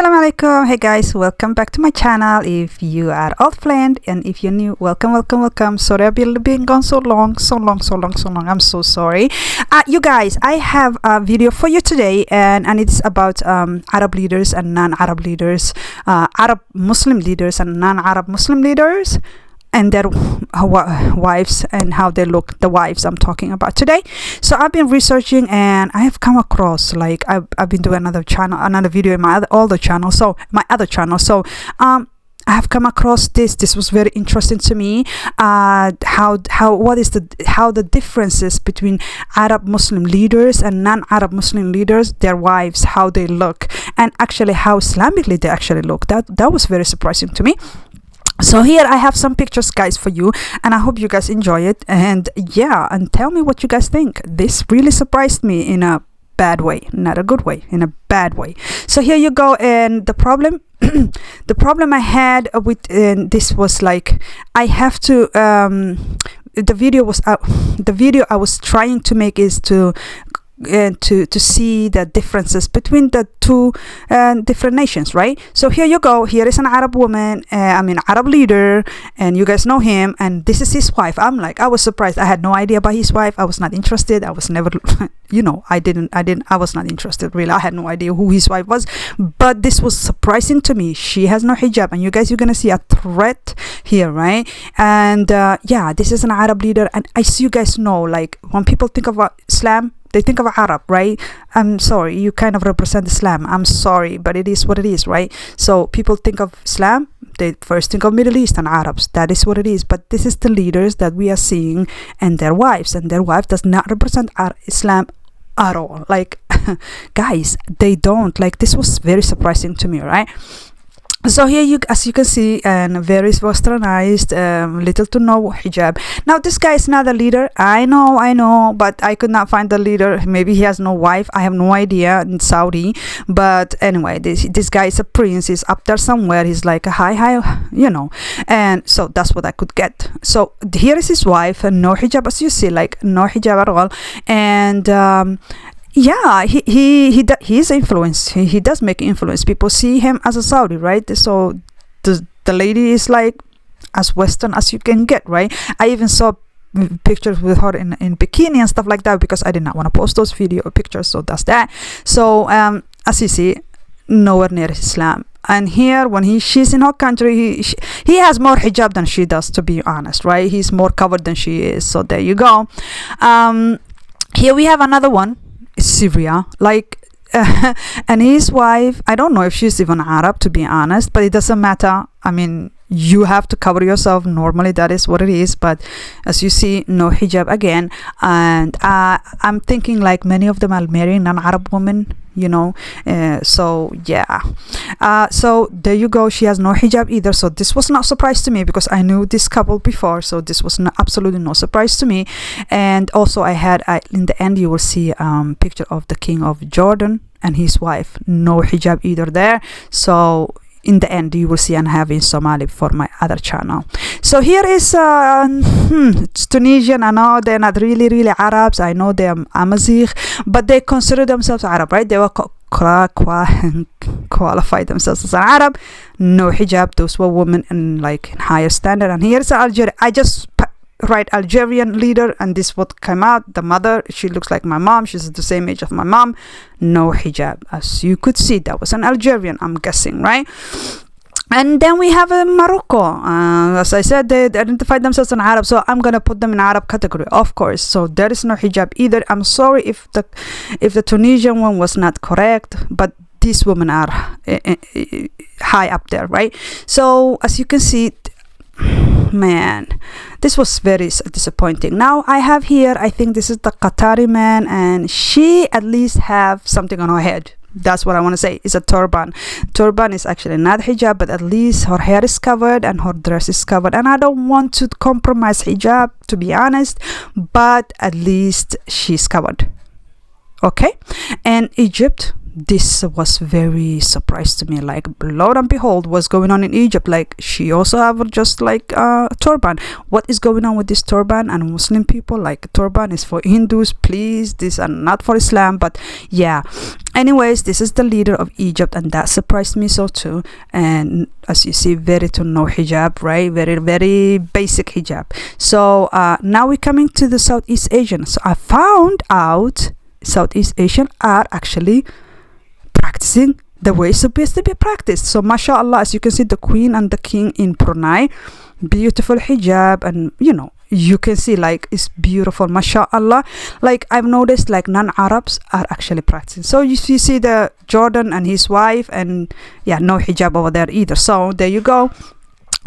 Assalamu alaikum. Hey guys, welcome back to my channel. If you are old friend and if you're new, welcome. Sorry I've been gone so long. I'm so sorry. You guys, I have a video for you today, and it's about Arab leaders and non-Arab leaders, Arab Muslim leaders and non-Arab Muslim leaders, and their wives and how they look, the wives I'm talking about today. So I've been researching and I have come across, like, I've been doing another video in my other channel. So I have come across this was very interesting to me, how the differences between Arab Muslim leaders and non-Arab Muslim leaders, their wives, how they look, and actually how Islamically they actually look. That was very surprising to me. So here I have some pictures, guys, for you, and I hope you guys enjoy it. And yeah, and tell me what you guys think. This really surprised me in a bad way, not a good way, in a bad way. So here you go. And the problem the problem I had with this was, like, I have to the video I was trying to make is to see the differences between the two different nations, right? So here you go. Here is an Arab woman, Arab leader, and you guys know him, and this is his wife. I was surprised. I had no idea about his wife. I was not interested. I was never I was not interested, really. I had no idea who his wife was, but this was surprising to me. She has no hijab, and you guys, you're gonna see a threat here, right? And yeah, this is an Arab leader, and as you guys know, like, when people think about Islam, they think of Arab, right? I'm sorry, you kind of represent Islam. I'm sorry, but it is what it is, right? So people think of Islam, they first think of Middle East and Arabs. That is what it is. But this is the leaders that we are seeing, and their wife does not represent Islam at all. Like, guys, they don't. Like, this was very surprising to me, right? So here, as you can see, and very westernized, little to no hijab. Now this guy is not a leader. I know, but I could not find the leader. Maybe he has no wife. I have no idea, in Saudi. But anyway, this guy is a prince. He's up there somewhere. He's like a high, and so that's what I could get. So here is his wife, and no hijab, as you see, like, no hijab at all. And yeah, he's influence. He does make influence. People see him as a Saudi, right? So the lady is like as Western as you can get, right? I even saw pictures with her in bikini and stuff like that, because I did not want to post those pictures. So that's that. So as you see, nowhere near Islam. And here, when she's in her country, he has more hijab than she does, to be honest, right? He's more covered than she is. So there you go. Here we have another one. Syria, like, and his wife, I don't know if she's even Arab, to be honest, but it doesn't matter. I mean, you have to cover yourself. Normally that is what it is, but as you see, no hijab again. And I'm thinking, like, many of them are marrying an Arab woman, so yeah. So there you go. She has no hijab either. So this was not a surprise to me, because I knew this couple before. So this was absolutely no surprise to me. And also in the end, you will see picture of the king of Jordan and his wife. No hijab either there. So in the end, you will see, and have in Somali for my other channel. So here is it's Tunisian. I know they're not really Arabs. I know they're Amazigh, but they consider themselves Arab, right? They were qualify themselves as an Arab. No hijab. Those were women in, like, higher standard. And here's Algeria. I just write Algerian leader, and this what came out. The mother, she looks like my mom. She's the same age of my mom. No hijab, as you could see. That was an Algerian, I'm guessing, right? And then we have Morocco. As I said, they identify themselves as Arab, so I'm gonna put them in Arab category, of course. So there is no hijab either. I'm sorry if the Tunisian one was not correct, but these women are high up there, right? So as you can see, man, this was very disappointing. Now I have here, I think this is the Qatari man, and she at least have something on her head. That's what I want to say. It's a turban. Turban is actually not hijab, but at least her hair is covered and her dress is covered. And I don't want to compromise hijab, to be honest, but at least she's covered. Okay. And Egypt, this was very surprised to me. Like, Lord and behold, what's going on in Egypt? Like, she also have just like a turban. What is going on with this turban and Muslim people? Like, turban is for Hindus, please, these are not for Islam. But yeah, anyways, this is the leader of Egypt, and that surprised me so too. And as you see, very to no hijab, right? Very, very basic hijab. So now we're coming to the Southeast Asian. So I found out Southeast Asian are actually practicing the way it's supposed to be practiced. So mashallah, as you can see, the queen and the king in Brunei, beautiful hijab, and you know, you can see like it's beautiful, mashallah. Like, I've noticed like non-Arabs are actually practicing. So you see the Jordan and his wife, and yeah, no hijab over there either. So there you go.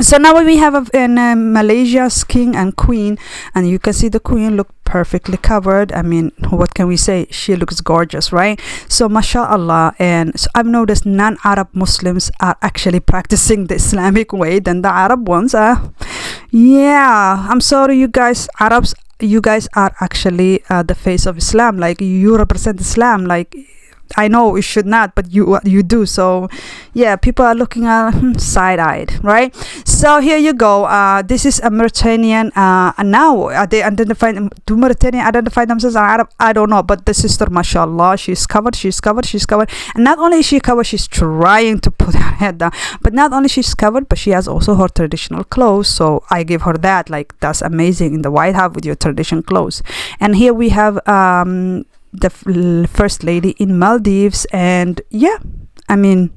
So now we have in Malaysia's king and queen, and you can see the queen look perfectly covered. I mean, what can we say? She looks gorgeous, right? So mashallah. And so I've noticed non-Arab Muslims are actually practicing the Islamic way than the Arab ones. Yeah, I'm sorry, you guys, Arabs, you guys are actually the face of Islam. Like, you represent Islam. Like, I know you should not, but you do. So yeah, people are looking at side-eyed, right? So here you go. This is a Mauritanian. Now they identify, do Mauritanian identify themselves as Arab? I don't know, but the sister, mashallah, she's covered, and not only is she covered, she's trying to put her head down. But not only she's covered, but she has also her traditional clothes. So I give her that. Like, that's amazing in the White House with your traditional clothes. And here we have the first lady in Maldives, and yeah, I mean,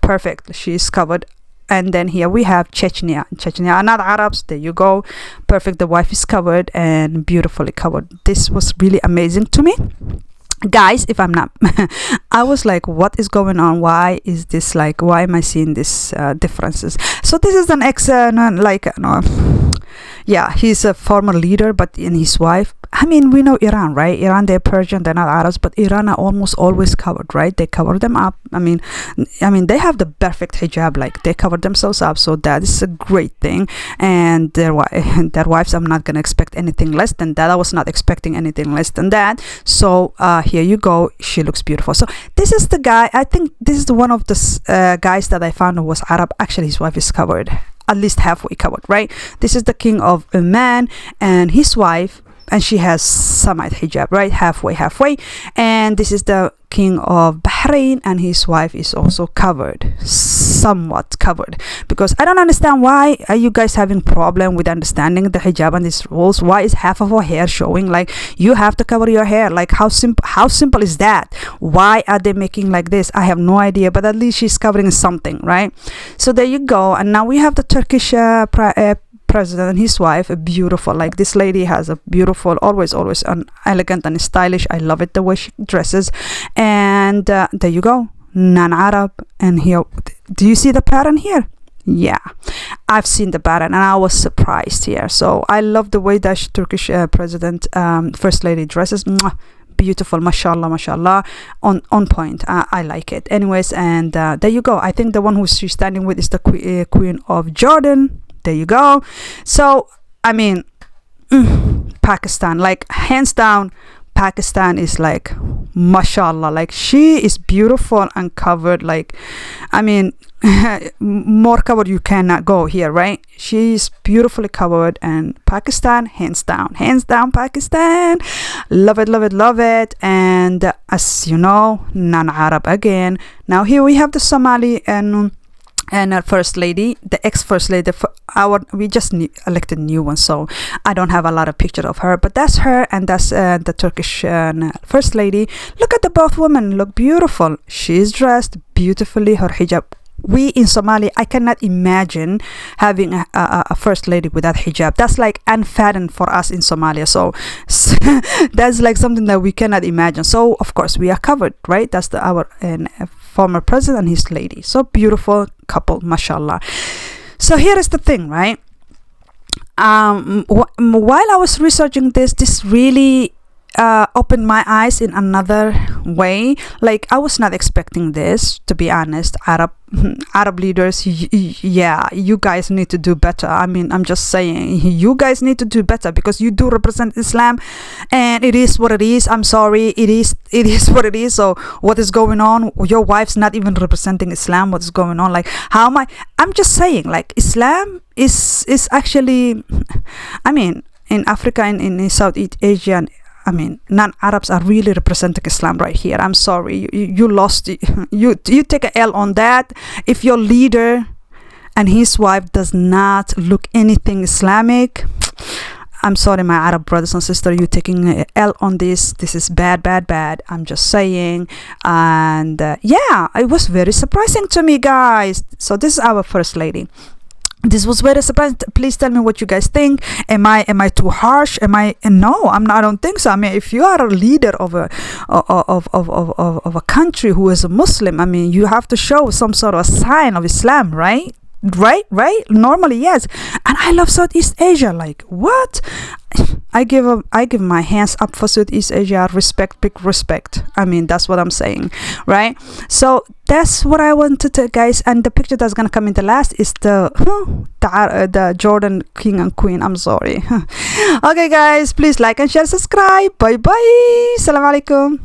perfect, she's covered. And then here we have Chechnya are not Arabs. There you go, perfect, the wife is covered and beautifully covered. This was really amazing to me, guys. If I'm not I was like, what is going on? Why is this, like, why am I seeing this differences? So this is an ex yeah, he's a former leader, but in his wife, I mean, we know Iran, right? Iran, they're Persian, they're not Arabs, but Iran are almost always covered, right? They cover them up. I mean, they have the perfect hijab, like, they cover themselves up. So that is a great thing. And their wives, I'm not gonna expect anything less than that. I was not expecting anything less than that. So here you go, she looks beautiful. So this is the guy. I think this is one of the guys that I found who was Arab. Actually, his wife is covered, at least halfway covered, right? This is the king of Oman and his wife, and she has Samite hijab, right? Halfway. And this is the king of Bahrain, and his wife is also covered, somewhat covered. Because I don't understand, why are you guys having problem with understanding the hijab and these rules? Why is half of her hair showing? Like, you have to cover your hair. Like, how simple is that? Why are they making like this? I have no idea, but at least she's covering something, right? So there you go. And now we have the Turkish president and his wife, beautiful. Like, this lady has a beautiful, always elegant and stylish. I love it, the way she dresses. And there you go, non-Arab. And here, do you see the pattern here? Yeah, I've seen the pattern and I was surprised here. So I love the way that Turkish president, first lady dresses. Mwah, beautiful, mashallah, on point. I like it. Anyways, and there you go. I think the one who she's standing with is the queen of Jordan. There you go. So I mean, Pakistan, like, hands down, Pakistan is like, mashallah, like, she is beautiful and covered. Like, I mean, more covered you cannot go here, right? She's beautifully covered. And Pakistan, hands down, Pakistan, love it. And as you know, non-Arab again. Now here we have the Somali and our first lady, the ex-first lady. We just elected new one, so I don't have a lot of picture of her, but that's her. And that's the Turkish first lady. Look at the both women, look beautiful. She's dressed beautifully, her hijab. We in Somalia, I cannot imagine having a first lady without hijab. That's like unfathomed for us in Somalia. So that's like something that we cannot imagine. So of course we are covered, right? That's our former president and his lady. So beautiful couple, mashallah. So here is the thing, right? While I was researching this really opened my eyes in another way. Like, I was not expecting this, to be honest. Arab leaders, yeah, you guys need to do better. I mean, I'm just saying, you guys need to do better, because you do represent Islam, and it is what it is. I'm sorry, it is what it is. So what is going on? Your wife's not even representing Islam. What is going on? Like, how am I'm just saying, like, Islam is actually, I mean, in Africa and in Southeast Asia, and I mean, non-Arabs are really representing Islam right here. I'm sorry, you lost. You take a L on that. If your leader and his wife does not look anything Islamic, I'm sorry, my Arab brothers and sisters, you taking a L on this. This is bad, bad, bad. I'm just saying. And yeah, it was very surprising to me, guys. So this is our first lady. This was very surprising. Please tell me what you guys think. Am I too harsh? No, I'm not. I don't think so. I mean, if you are a leader of a country who is a Muslim, I mean, you have to show some sort of a sign of Islam, right? Right, normally, yes. And I love Southeast Asia. Like, what? I give my hands up for Southeast Asia. Respect, big respect. I mean, that's what I'm saying, right? So that's what I wanted to, guys. And the picture that's gonna come in the last is the Jordan king and queen. I'm sorry. Okay, guys, please like and share, subscribe. Bye bye. Assalamu alaikum.